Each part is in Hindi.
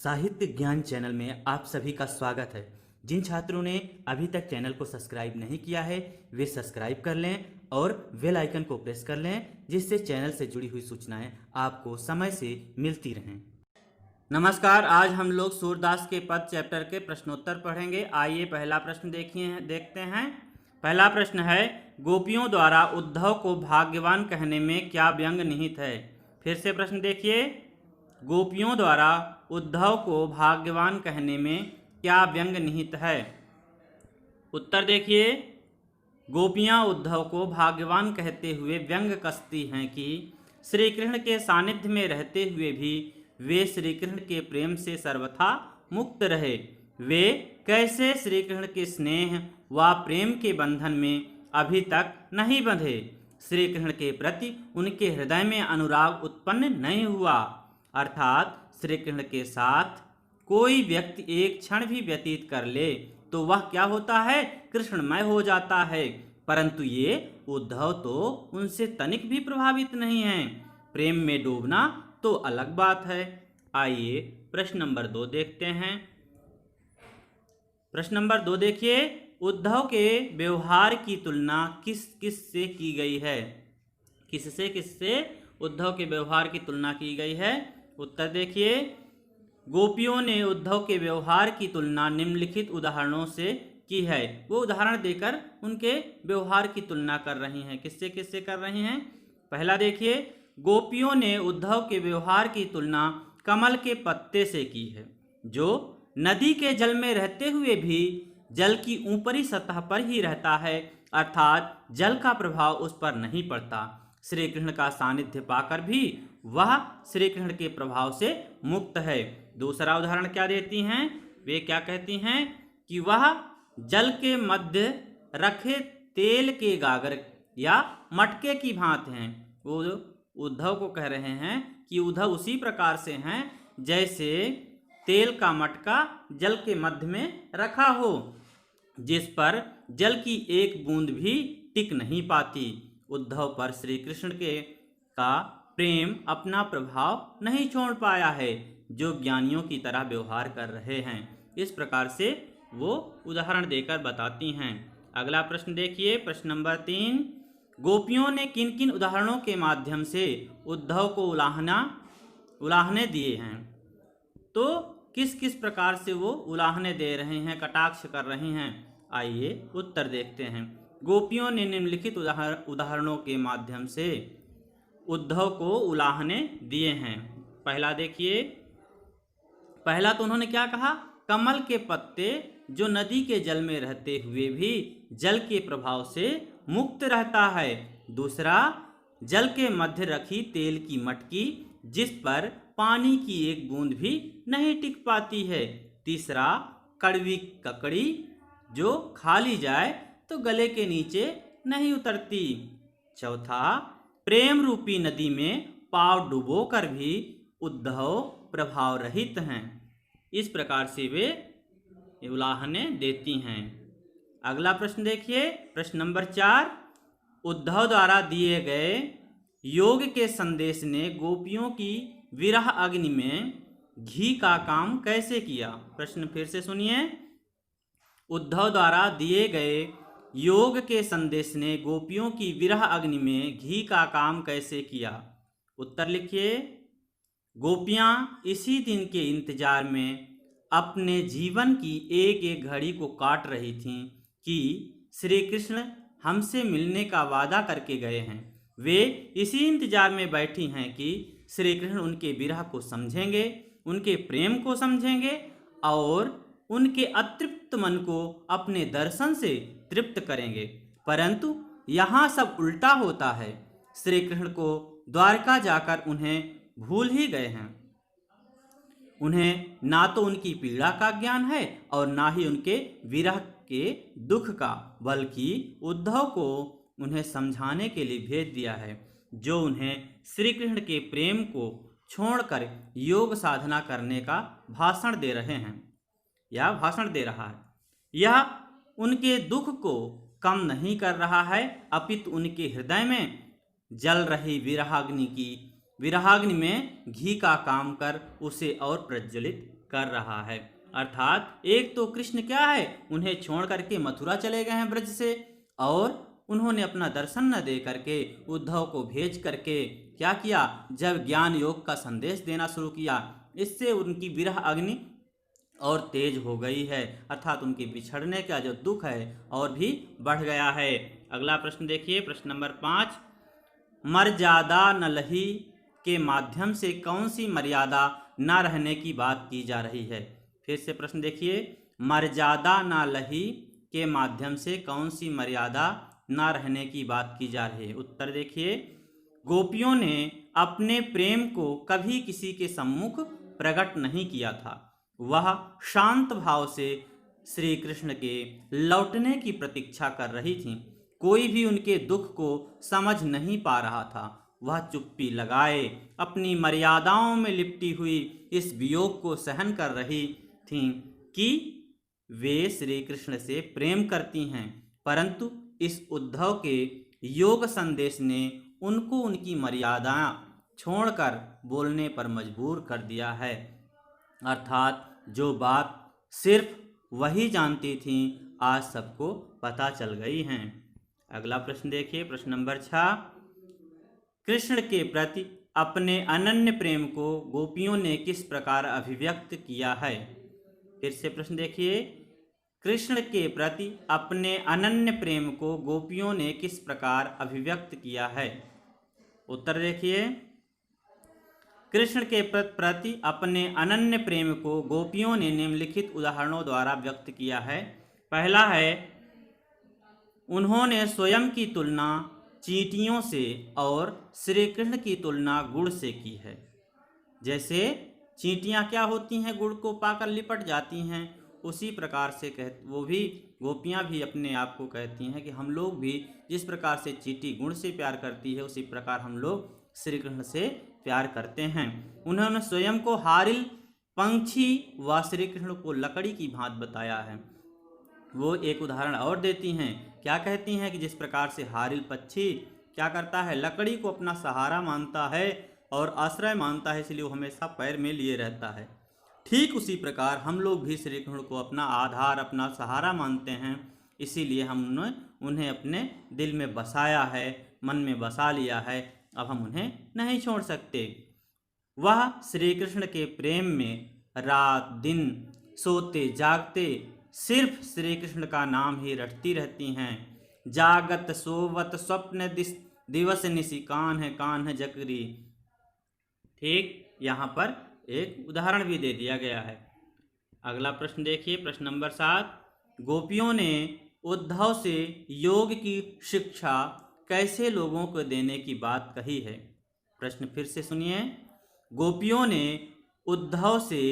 साहित्य ज्ञान चैनल में आप सभी का स्वागत है। जिन छात्रों ने अभी तक चैनल को सब्सक्राइब नहीं किया है वे सब्सक्राइब कर लें और बेल आइकन को प्रेस कर लें, जिससे चैनल से जुड़ी हुई सूचनाएं आपको समय से मिलती रहें। नमस्कार, आज हम लोग सूरदास के पद चैप्टर के प्रश्नोत्तर पढ़ेंगे। आइए पहला प्रश्न देखते हैं। पहला प्रश्न है, गोपियों द्वारा उद्धव को भाग्यवान कहने में क्या व्यंग निहित है। फिर से प्रश्न देखिए, गोपियों द्वारा उद्धव को भाग्यवान कहने में क्या व्यंग निहित है। उत्तर देखिए, गोपियां उद्धव को भाग्यवान कहते हुए व्यंग कसती हैं कि श्री कृष्ण के सानिध्य में रहते हुए भी वे श्री कृष्ण के प्रेम से सर्वथा मुक्त रहे। वे कैसे श्री कृष्ण के स्नेह व प्रेम के बंधन में अभी तक नहीं बंधे। श्री कृष्ण के प्रति उनके हृदय में अनुराग उत्पन्न नहीं हुआ, अर्थात श्री कृष्ण के साथ कोई व्यक्ति एक क्षण भी व्यतीत कर ले तो वह क्या होता है, कृष्णमय हो जाता है। परंतु ये उद्धव तो उनसे तनिक भी प्रभावित नहीं हैं। प्रेम में डूबना तो अलग बात है। आइए प्रश्न नंबर 2 देखते हैं। प्रश्न नंबर 2 देखिए, उद्धव के व्यवहार की तुलना किस किस से की गई है। किससे उद्धव के व्यवहार की तुलना की गई है। उत्तर देखिए, गोपियों ने उद्धव के व्यवहार की तुलना निम्नलिखित उदाहरणों से की है। वो उदाहरण देकर उनके व्यवहार की तुलना कर रही हैं। किससे कर रही हैं। पहला देखिए, गोपियों ने उद्धव के व्यवहार की तुलना कमल के पत्ते से की है, जो नदी के जल में रहते हुए भी जल की ऊपरी सतह पर ही रहता है, अर्थात जल का प्रभाव उस पर नहीं पड़ता। श्री कृष्ण का सानिध्य पाकर भी वह श्री कृष्ण के प्रभाव से मुक्त है। दूसरा उदाहरण क्या देती हैं, वे क्या कहती हैं कि वह जल के मध्य रखे तेल के गागर या मटके की भांति हैं। वो उद्धव को कह रहे हैं कि उद्धव उसी प्रकार से हैं जैसे तेल का मटका जल के मध्य में रखा हो, जिस पर जल की एक बूंद भी टिक नहीं पाती। उद्धव पर श्री कृष्ण का प्रेम अपना प्रभाव नहीं छोड़ पाया है, जो ज्ञानियों की तरह व्यवहार कर रहे हैं। इस प्रकार से वो उदाहरण देकर बताती हैं। अगला प्रश्न देखिए, प्रश्न नंबर 3, गोपियों ने किन किन उदाहरणों के माध्यम से उद्धव को उलाहने दिए हैं। तो किस किस प्रकार से वो उलाहने दे रहे हैं, कटाक्ष कर रहे हैं। आइए उत्तर देखते हैं। गोपियों ने निम्नलिखित उदाहरणों के माध्यम से उद्धव को उलाहने दिए हैं। पहला देखिए, पहला तो उन्होंने क्या कहा, कमल के पत्ते जो नदी के जल में रहते हुए भी जल के प्रभाव से मुक्त रहता है। दूसरा, जल के मध्य रखी तेल की मटकी जिस पर पानी की एक बूंद भी नहीं टिक पाती है। तीसरा, कड़वी ककड़ी जो खा ली जाए तो गले के नीचे नहीं उतरती। चौथा, प्रेम रूपी नदी में पांव डुबो कर भी उद्धव प्रभाव रहित हैं। इस प्रकार से वे उलाहने देती हैं। अगला प्रश्न देखिए, प्रश्न नंबर 4, उद्धव द्वारा दिए गए योग के संदेश ने गोपियों की विरह अग्नि में घी का काम कैसे किया। प्रश्न फिर से सुनिए, उद्धव द्वारा दिए गए योग के संदेश ने गोपियों की विरह अग्नि में घी का काम कैसे किया। उत्तर लिखिए, गोपियां इसी दिन के इंतजार में अपने जीवन की एक एक घड़ी को काट रही थीं कि श्री कृष्ण हमसे मिलने का वादा करके गए हैं। वे इसी इंतजार में बैठी हैं कि श्री कृष्ण उनके विरह को समझेंगे, उनके प्रेम को समझेंगे और उनके अतृप्त मन को अपने दर्शन से तृप्त करेंगे। परंतु यहाँ सब उल्टा होता है। श्री कृष्ण को द्वारका जाकर उन्हें भूल ही गए हैं। उन्हें ना तो उनकी पीड़ा का ज्ञान है और ना ही उनके विरह के दुख का, बल्कि उद्धव को उन्हें समझाने के लिए भेज दिया है, जो उन्हें श्री कृष्ण के प्रेम को छोड़कर योग साधना करने का भाषण दे रहे हैं या भाषण दे रहा है। यह उनके दुख को कम नहीं कर रहा है, अपितु उनके हृदय में जल रही विरहाग्नि में घी का काम कर उसे और प्रज्वलित कर रहा है। अर्थात एक तो कृष्ण क्या है, उन्हें छोड़ करके मथुरा चले गए हैं ब्रज से, और उन्होंने अपना दर्शन न दे करके उद्धव को भेज करके क्या किया, जब ज्ञान योग का संदेश देना शुरू किया, इससे उनकी विरह अग्नि और तेज हो गई है, अर्थात उनके बिछड़ने का जो दुख है और भी बढ़ गया है। अगला प्रश्न देखिए, प्रश्न नंबर 5, मर्यादा न लही के माध्यम से कौन सी मर्यादा न रहने की बात की जा रही है। फिर से प्रश्न देखिए, मर्यादा न लही के माध्यम से कौन सी मर्यादा न रहने की बात की जा रही है। उत्तर देखिए, गोपियों ने अपने प्रेम को कभी किसी के सम्मुख प्रकट नहीं किया था। वह शांत भाव से श्री कृष्ण के लौटने की प्रतीक्षा कर रही थीं। कोई भी उनके दुख को समझ नहीं पा रहा था। वह चुप्पी लगाए अपनी मर्यादाओं में लिपटी हुई इस वियोग को सहन कर रही थीं कि वे श्री कृष्ण से प्रेम करती हैं, परंतु इस उद्धव के योग संदेश ने उनको उनकी मर्यादा छोड़कर बोलने पर मजबूर कर दिया है। अर्थात जो बात सिर्फ वही जानती थी, आज सबको पता चल गई हैं। अगला प्रश्न देखिए, प्रश्न नंबर 6, कृष्ण के प्रति अपने अनन्य प्रेम को गोपियों ने किस प्रकार अभिव्यक्त किया है। फिर से प्रश्न देखिए, कृष्ण के प्रति अपने अनन्य प्रेम को गोपियों ने किस प्रकार अभिव्यक्त किया है। उत्तर देखिए, कृष्ण के प्रति अपने अनन्य प्रेम को गोपियों ने निम्नलिखित उदाहरणों द्वारा व्यक्त किया है। पहला है, उन्होंने स्वयं की तुलना चींटियों से और श्री कृष्ण की तुलना गुड़ से की है। जैसे चींटियां क्या होती हैं, गुड़ को पाकर लिपट जाती हैं, उसी प्रकार से वो भी गोपियां भी अपने आप को कहती हैं कि हम लोग भी जिस प्रकार से चींटी गुड़ से प्यार करती है, उसी प्रकार हम लोग श्री कृष्ण से प्यार करते हैं। उन्होंने स्वयं को हारिल पंछी व श्री कृष्ण को लकड़ी की भांति बताया है। वो एक उदाहरण और देती हैं, क्या कहती हैं कि जिस प्रकार से हारिल पक्षी क्या करता है, लकड़ी को अपना सहारा मानता है और आश्रय मानता है, इसलिए वो हमेशा पैर में लिए रहता है। ठीक उसी प्रकार हम लोग भी श्री कृष्ण को अपना आधार, अपना सहारा मानते हैं, इसीलिए हमने उन्हें अपने दिल में बसाया है, मन में बसा लिया है, अब हम उन्हें नहीं छोड़ सकते। वह श्री कृष्ण के प्रेम में रात दिन सोते जागते सिर्फ श्री कृष्ण का नाम ही रटती रहती हैं। जागत सोवत स्वप्न दिवस निशि कान्ह जकरी। ठीक, यहाँ पर एक उदाहरण भी दे दिया गया है। अगला प्रश्न देखिए, प्रश्न नंबर 7, गोपियों ने उद्धव से योग की शिक्षा कैसे लोगों को देने की बात कही है। प्रश्न फिर से सुनिए, गोपियों ने उद्धव से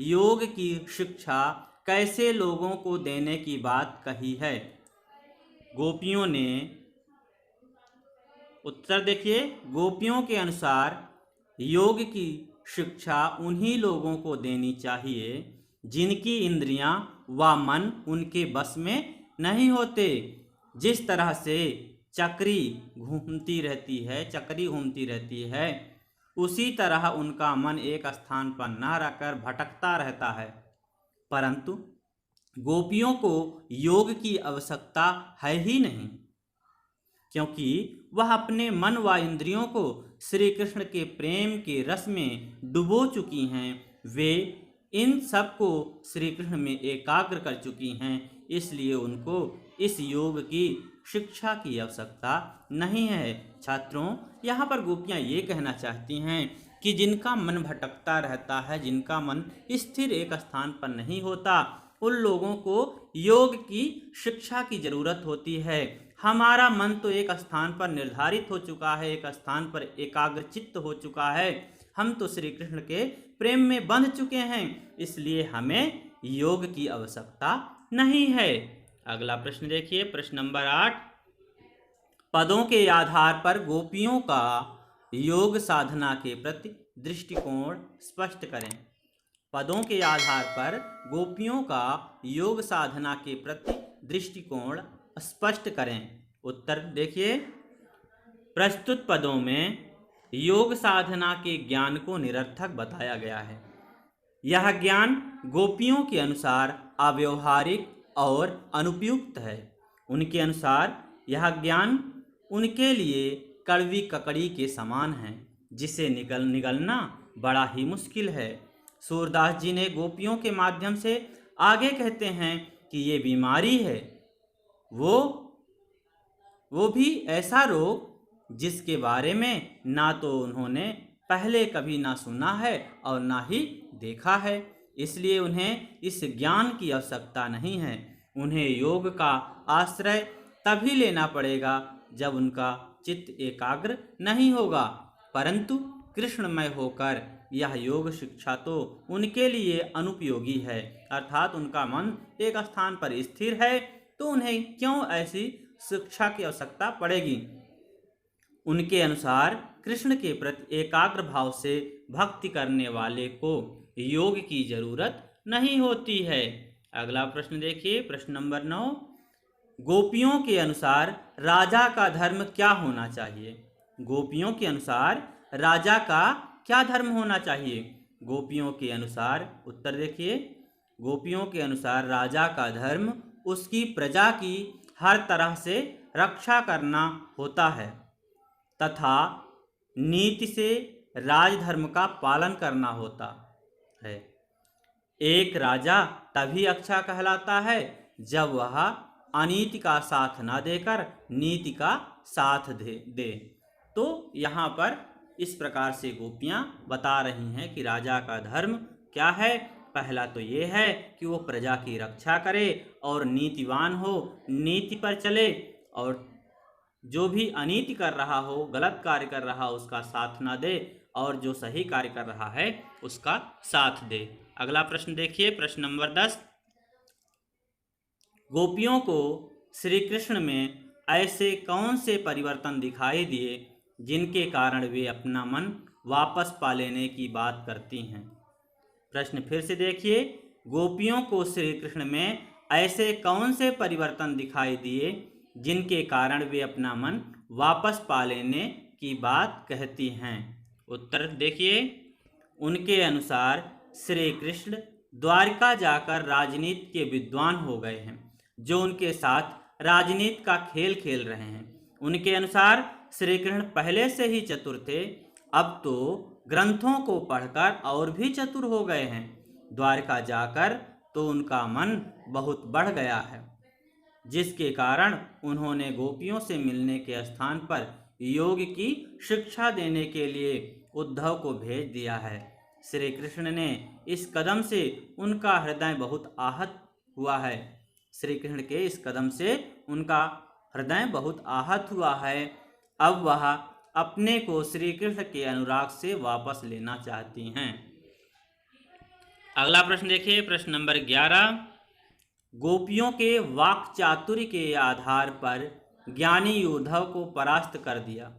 योग की शिक्षा कैसे लोगों को देने की बात कही है। गोपियों ने, उत्तर देखिए, गोपियों के अनुसार योग की शिक्षा उन्हीं लोगों को देनी चाहिए जिनकी इंद्रियां व मन उनके बस में नहीं होते। जिस तरह से चक्री घूमती रहती है, उसी तरह उनका मन एक स्थान पर न रहकर भटकता रहता है। परंतु गोपियों को योग की आवश्यकता है ही नहीं, क्योंकि वह अपने मन व इंद्रियों को श्री कृष्ण के प्रेम के रस में डुबो चुकी हैं। वे इन सब को श्री कृष्ण में एकाग्र कर चुकी हैं, इसलिए उनको इस योग की शिक्षा की आवश्यकता नहीं है। छात्रों, यहाँ पर गोपियाँ ये कहना चाहती हैं कि जिनका मन भटकता रहता है, जिनका मन स्थिर एक स्थान पर नहीं होता, उन लोगों को योग की शिक्षा की जरूरत होती है। हमारा मन तो एक स्थान पर निर्धारित हो चुका है, एक स्थान पर एकाग्रचित्त हो चुका है, हम तो श्री कृष्ण के प्रेम में बंध चुके हैं, इसलिए हमें योग की आवश्यकता नहीं है। अगला प्रश्न देखिए, प्रश्न नंबर 8, पदों के आधार पर गोपियों का योग साधना के प्रति दृष्टिकोण स्पष्ट करें। पदों के आधार पर गोपियों का योग साधना के प्रति दृष्टिकोण स्पष्ट करें। उत्तर देखिए, प्रस्तुत पदों में योग साधना के ज्ञान को निरर्थक बताया गया है। यह ज्ञान गोपियों के अनुसार अव्यवहारिक और अनुपयुक्त है। उनके अनुसार यह ज्ञान उनके लिए कड़वी ककड़ी के समान है, जिसे निगलना बड़ा ही मुश्किल है। सूरदास जी ने गोपियों के माध्यम से आगे कहते हैं कि ये बीमारी है, वो भी ऐसा रोग जिसके बारे में ना तो उन्होंने पहले कभी ना सुना है और ना ही देखा है। इसलिए उन्हें इस ज्ञान की आवश्यकता नहीं है। उन्हें योग का आश्रय तभी लेना पड़ेगा जब उनका चित्त एकाग्र नहीं होगा, परंतु कृष्णमय होकर यह योग शिक्षा तो उनके लिए अनुपयोगी है। अर्थात उनका मन एक स्थान पर स्थिर है, तो उन्हें क्यों ऐसी शिक्षा की आवश्यकता पड़ेगी। उनके अनुसार कृष्ण के प्रति एकाग्र भाव से भक्ति करने वाले को योग की जरूरत नहीं होती है। अगला प्रश्न देखिए, प्रश्न नंबर 9। गोपियों के अनुसार राजा का धर्म क्या होना चाहिए? गोपियों के अनुसार राजा का क्या धर्म होना चाहिए? गोपियों के अनुसार उत्तर देखिए, गोपियों के अनुसार राजा का धर्म उसकी प्रजा की हर तरह से रक्षा करना होता है तथा नीति से राजधर्म का पालन करना होता है। एक राजा तभी अच्छा कहलाता है जब वह अनीति का साथ न देकर नीति का साथ दे। तो यहाँ पर इस प्रकार से गोपियाँ बता रही हैं कि राजा का धर्म क्या है। पहला तो ये है कि वो प्रजा की रक्षा करे और नीतिवान हो, नीति पर चले, और जो भी अनीति कर रहा हो, गलत कार्य कर रहा हो, उसका साथ ना दे, और जो सही कार्य कर रहा है उसका साथ दे। अगला प्रश्न देखिए, प्रश्न नंबर 10। गोपियों को श्री कृष्ण में ऐसे कौन से परिवर्तन दिखाई दिए जिनके कारण वे अपना मन वापस पा लेने की बात करती हैं? प्रश्न फिर से देखिए, गोपियों को श्री कृष्ण में ऐसे कौन से परिवर्तन दिखाई दिए जिनके कारण वे अपना मन वापस पा लेने की बात कहती हैं? उत्तर देखिए, उनके अनुसार श्री कृष्ण द्वारिका जाकर राजनीति के विद्वान हो गए हैं, जो उनके साथ राजनीति का खेल खेल रहे हैं। उनके अनुसार श्री कृष्ण पहले से ही चतुर थे, अब तो ग्रंथों को पढ़कर और भी चतुर हो गए हैं। द्वारका जाकर तो उनका मन बहुत बढ़ गया है, जिसके कारण उन्होंने गोपियों से मिलने के स्थान पर योग की शिक्षा देने के लिए उद्धव को भेज दिया है। श्री कृष्ण ने इस कदम से उनका हृदय बहुत आहत हुआ है। श्री कृष्ण के इस कदम से उनका हृदय बहुत आहत हुआ है। अब वह अपने को श्री कृष्ण के अनुराग से वापस लेना चाहती हैं। अगला प्रश्न देखिए, प्रश्न नंबर 11। गोपियों के वाक् चातुर्य के आधार पर ज्ञानी उद्धव को परास्त कर दिया।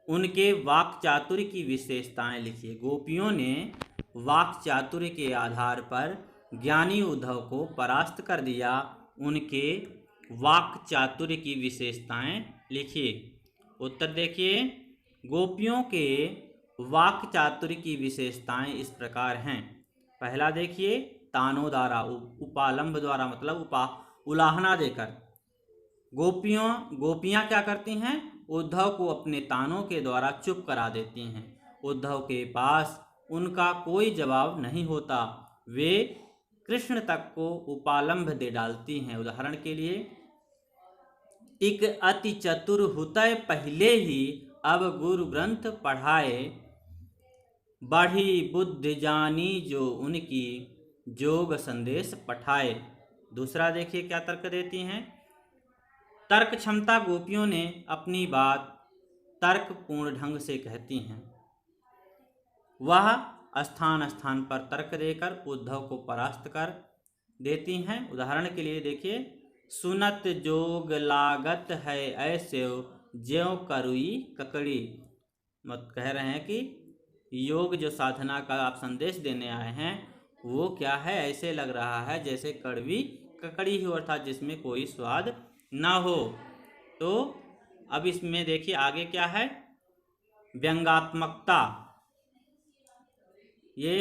उनके वाक् चातुर्य की विशेषताएं लिखिए। गोपियों ने वाक् चातुर्य के आधार पर ज्ञानी उद्धव को परास्त कर दिया। उनके वाक् चातुर्य की विशेषताएं लिखिए। उत्तर देखिए, गोपियों के वाक् चातुर्य की विशेषताएं इस प्रकार हैं। पहला देखिए, तानों द्वारा, उपालंब द्वारा मतलब उलाहना देकर गोपियाँ क्या करती हैं? उद्धव को अपने तानों के द्वारा चुप करा देती हैं। उद्धव के पास उनका कोई जवाब नहीं होता। वे कृष्ण तक को उपालंब दे डालती हैं। उदाहरण के लिए, एक अति चतुर हुतय पहले ही अब गुरु ग्रंथ पढ़ाए, बढ़ी बुद्धि जानी जो उनकी जोग संदेश पठाए। दूसरा देखिए क्या तर्क देती हैं। तर्क क्षमता गोपियों ने अपनी बात तर्कपूर्ण ढंग से कहती हैं। वह स्थान स्थान पर तर्क देकर उद्धव को परास्त कर देती हैं। उदाहरण के लिए देखिए, सुनत जोग लागत है ऐसे ज्यों करुई ककड़ी। मत कह रहे हैं कि योग जो साधना का आप संदेश देने आए हैं वो क्या है, ऐसे लग रहा है जैसे कड़वी ककड़ी हो, अर्थात जिसमें कोई स्वाद ना हो। तो अब इसमें देखिए आगे क्या है, व्यंगात्मकता। ये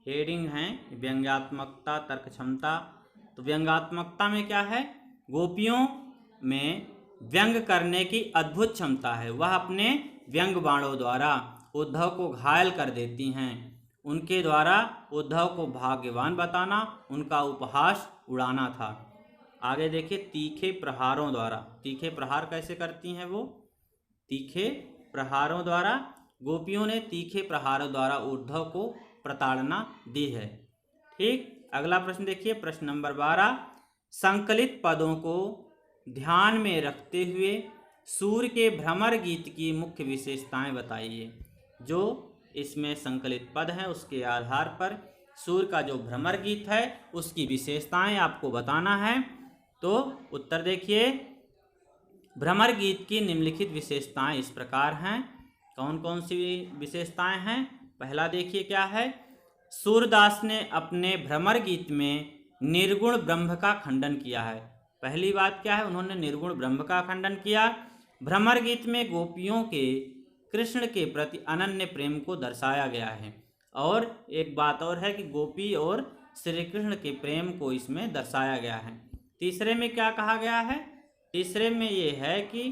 हेडिंग है व्यंग्यात्मकता, तर्क क्षमता। तो व्यंग्यात्मकता में क्या है? गोपियों में व्यंग करने की अद्भुत क्षमता है। वह अपने व्यंग बाणों द्वारा उद्धव को घायल कर देती हैं। उनके द्वारा उद्धव को भाग्यवान बताना, उनका उपहास उड़ाना था। आगे देखिए, तीखे प्रहारों द्वारा। तीखे प्रहार कैसे करती हैं वो? तीखे प्रहारों द्वारा, गोपियों ने तीखे प्रहारों द्वारा उद्धव को प्रताड़ना दी है। ठीक, अगला प्रश्न देखिए, प्रश्न नंबर 12। संकलित पदों को ध्यान में रखते हुए सूर्य के भ्रमर गीत की मुख्य विशेषताएं बताइए। जो इसमें संकलित पद हैं उसके आधार पर सूर्य का जो भ्रमर गीत है उसकी विशेषताएं आपको बताना है। तो उत्तर देखिए, भ्रमर गीत की निम्नलिखित विशेषताएं इस प्रकार हैं। कौन कौन सी विशेषताएं हैं? पहला देखिए क्या है? सूरदास ने अपने भ्रमर गीत में निर्गुण ब्रह्म का खंडन किया है। पहली बात क्या है? उन्होंने निर्गुण ब्रह्म का खंडन किया। भ्रमर गीत में गोपियों के कृष्ण के प्रति अनन्य प्रेम को दर्शाया गया है। और एक बात और है कि गोपी और श्री कृष्ण के प्रेम को इसमें दर्शाया गया है। तीसरे में क्या कहा गया है? तीसरे में ये है कि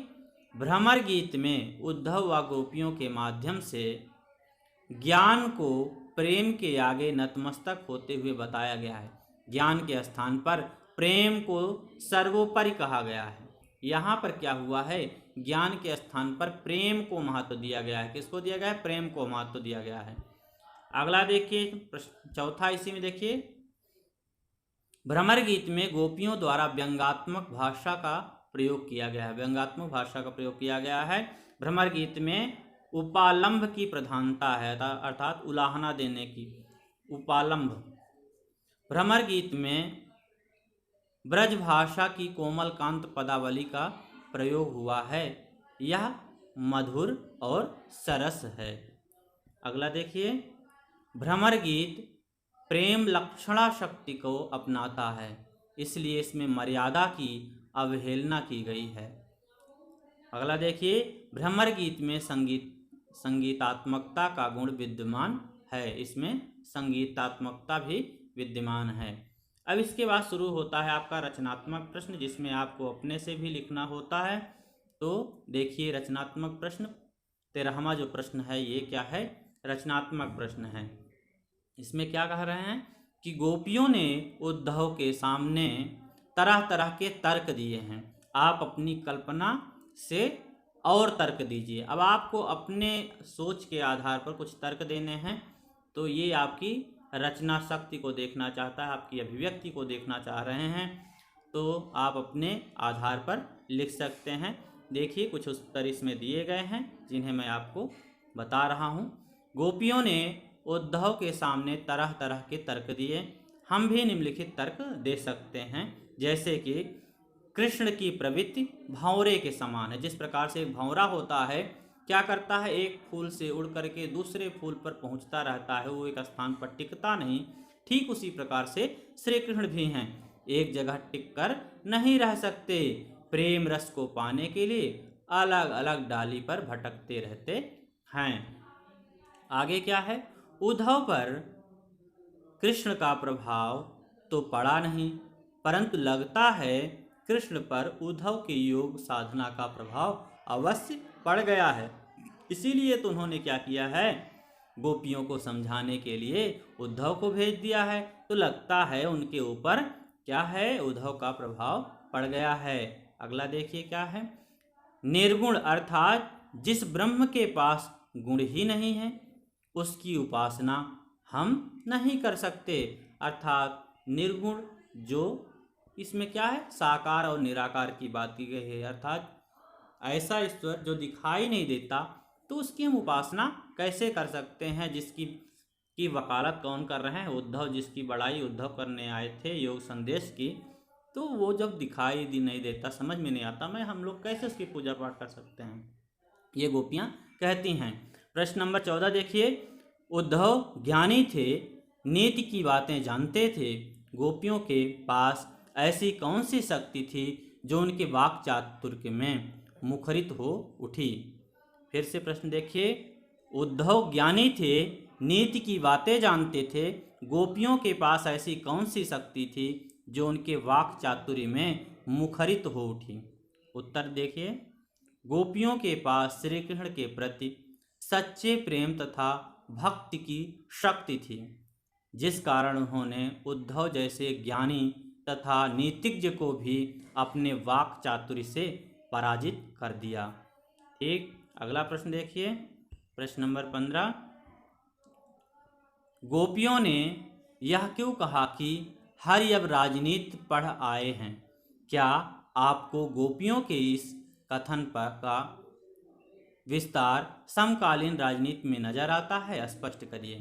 भ्रमर गीत में उद्धव व गोपियों के माध्यम से ज्ञान को प्रेम के आगे नतमस्तक होते हुए बताया गया है। ज्ञान के स्थान पर प्रेम को सर्वोपरि कहा गया है। यहाँ पर क्या हुआ है? ज्ञान के स्थान पर प्रेम को महत्व दिया गया है। किसको दिया गया है? प्रेम को महत्व दिया गया है। अगला देखिए, चौथा इसी में देखिए, भ्रमर गीत में गोपियों द्वारा व्यंग्यात्मक भाषा का प्रयोग किया गया है। व्यंग्यात्मक भाषा का प्रयोग किया गया है। भ्रमर गीत में उपालंभ की प्रधानता है, अर्थात उलाहना देने की। उपालंभ। भ्रमर गीत में ब्रज भाषा की कोमल कांत पदावली का प्रयोग हुआ है। यह मधुर और सरस है। अगला देखिए, भ्रमर गीत प्रेम लक्षणा शक्ति को अपनाता है, इसलिए इसमें मर्यादा की अवहेलना की गई है। अगला देखिए, भ्रमर गीत में संगीतात्मकता का गुण विद्यमान है। इसमें संगीतात्मकता भी विद्यमान है। अब इसके बाद शुरू होता है आपका रचनात्मक प्रश्न, जिसमें आपको अपने से भी लिखना होता है। तो देखिए, रचनात्मक प्रश्न 13वां जो प्रश्न है ये क्या है? रचनात्मक प्रश्न है। इसमें क्या कह रहे हैं कि गोपियों ने उद्धव के सामने तरह तरह के तर्क दिए हैं। आप अपनी कल्पना से और तर्क दीजिए। अब आपको अपने सोच के आधार पर कुछ तर्क देने हैं। तो ये आपकी रचना शक्ति को देखना चाहता है, आपकी अभिव्यक्ति को देखना चाह रहे हैं। तो आप अपने आधार पर लिख सकते हैं। देखिए, कुछ उत्तर इसमें दिए गए हैं जिन्हें मैं आपको बता रहा हूँ। गोपियों ने उद्धव के सामने तरह तरह के तर्क दिए। हम भी निम्नलिखित तर्क दे सकते हैं, जैसे कि कृष्ण की प्रवृत्ति भंवरे के समान है। जिस प्रकार से भंवरा होता है, क्या करता है? एक फूल से उड़ करके दूसरे फूल पर पहुंचता रहता है, वो एक स्थान पर टिकता नहीं। ठीक उसी प्रकार से श्री कृष्ण भी हैं, एक जगह टिक कर नहीं रह सकते। प्रेम रस को पाने के लिए अलग अलग डाली पर भटकते रहते हैं। आगे क्या है? उद्धव पर कृष्ण का प्रभाव तो पड़ा नहीं, परंतु लगता है कृष्ण पर उद्धव के योग साधना का प्रभाव अवश्य पड़ गया है। इसीलिए तो उन्होंने क्या किया है? गोपियों को समझाने के लिए उद्धव को भेज दिया है। तो लगता है उनके ऊपर क्या है? उद्धव का प्रभाव पड़ गया है। अगला देखिए क्या है? निर्गुण, अर्थात जिस ब्रह्म के पास गुण ही नहीं है उसकी उपासना हम नहीं कर सकते। अर्थात निर्गुण, जो इसमें क्या है? साकार और निराकार की बात की गई है। अर्थात ऐसा ईश्वर जो दिखाई नहीं देता, तो उसकी हम उपासना कैसे कर सकते हैं? जिसकी वकालत कौन कर रहे हैं? उद्धव, जिसकी बड़ाई उद्धव करने आए थे योग संदेश की। तो वो जब दिखाई नहीं देता, समझ में नहीं आता, मैं हम लोग कैसे उसकी पूजा पाठ कर सकते हैं? ये गोपियाँ कहती हैं। प्रश्न नंबर 14 देखिए, उद्धव ज्ञानी थे, नीति की बातें जानते थे। गोपियों के पास ऐसी कौन सी शक्ति थी जो उनके वाक चातुर्य में मुखरित हो उठी? फिर से प्रश्न देखिए, उद्धव ज्ञानी थे, नीति की बातें जानते थे। गोपियों के पास ऐसी कौन सी शक्ति थी जो उनके वाक चातुर्य में मुखरित हो उठी? उत्तर देखिए, गोपियों के पास श्री कृष्ण के प्रति सच्चे प्रेम तथा भक्ति की शक्ति थी, जिस कारण उन्होंने उद्धव जैसे ज्ञानी तथा नीतिज्ञ को भी अपने वाक चातुर्य से पराजित कर दिया। ठीक, अगला प्रश्न देखिए, प्रश्न नंबर 15। गोपियों ने यह क्यों कहा कि हरि अब राजनीति पढ़ आए हैं? क्या आपको गोपियों के इस कथन पर का विस्तार समकालीन राजनीति में नजर आता है? स्पष्ट करिए।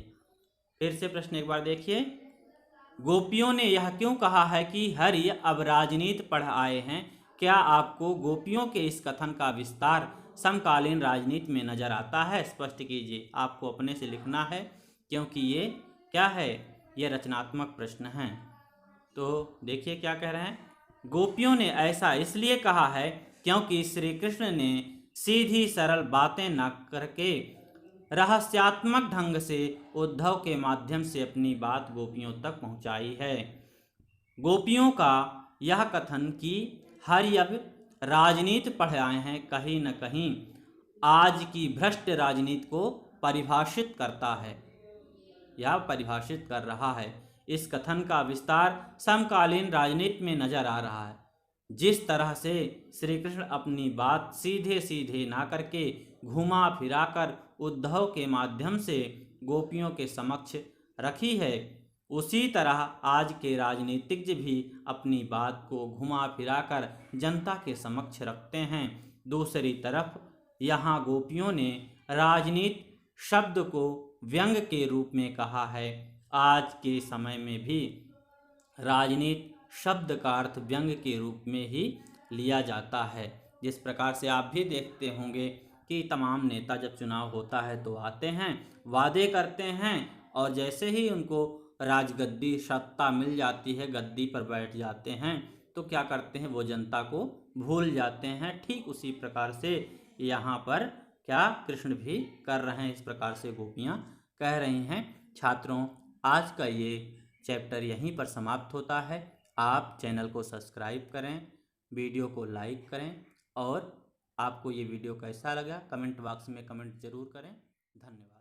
फिर से प्रश्न एक बार देखिए, गोपियों ने यह क्यों कहा है कि हरि अब राजनीति पढ़ आए हैं? क्या आपको गोपियों के इस कथन का विस्तार समकालीन राजनीति में नजर आता है? स्पष्ट कीजिए। आपको अपने से लिखना है, क्योंकि ये क्या है, ये रचनात्मक प्रश्न हैं। तो देखिए क्या कह रहे हैं, गोपियों ने ऐसा इसलिए कहा है क्योंकि श्री कृष्ण ने सीधी सरल बातें न करके रहस्यात्मक ढंग से उद्धव के माध्यम से अपनी बात गोपियों तक पहुंचाई है। गोपियों का यह कथन कि हरि अब राजनीति पढ़ आए हैं कहीं न कहीं आज की भ्रष्ट राजनीति को परिभाषित करता है या परिभाषित कर रहा है। इस कथन का विस्तार समकालीन राजनीति में नजर आ रहा है। जिस तरह से श्री कृष्ण अपनी बात सीधे सीधे ना करके घुमा फिराकर उद्धव के माध्यम से गोपियों के समक्ष रखी है, उसी तरह आज के राजनीतिज्ञ भी अपनी बात को घुमा फिराकर जनता के समक्ष रखते हैं। दूसरी तरफ यहाँ गोपियों ने राजनीति शब्द को व्यंग के रूप में कहा है। आज के समय में भी राजनीति शब्द का अर्थ व्यंग के रूप में ही लिया जाता है। जिस प्रकार से आप भी देखते होंगे कि तमाम नेता जब चुनाव होता है तो आते हैं, वादे करते हैं, और जैसे ही उनको राजगद्दी सत्ता मिल जाती है, गद्दी पर बैठ जाते हैं, तो क्या करते हैं, वो जनता को भूल जाते हैं। ठीक उसी प्रकार से यहाँ पर क्या कृष्ण भी कर रहे हैं, इस प्रकार से गोपियाँ कह रही हैं। छात्रों, आज का ये चैप्टर यहीं पर समाप्त होता है। आप चैनल को सब्सक्राइब करें, वीडियो को लाइक करें, और आपको ये वीडियो कैसा लगा कमेंट बॉक्स में कमेंट ज़रूर करें। धन्यवाद।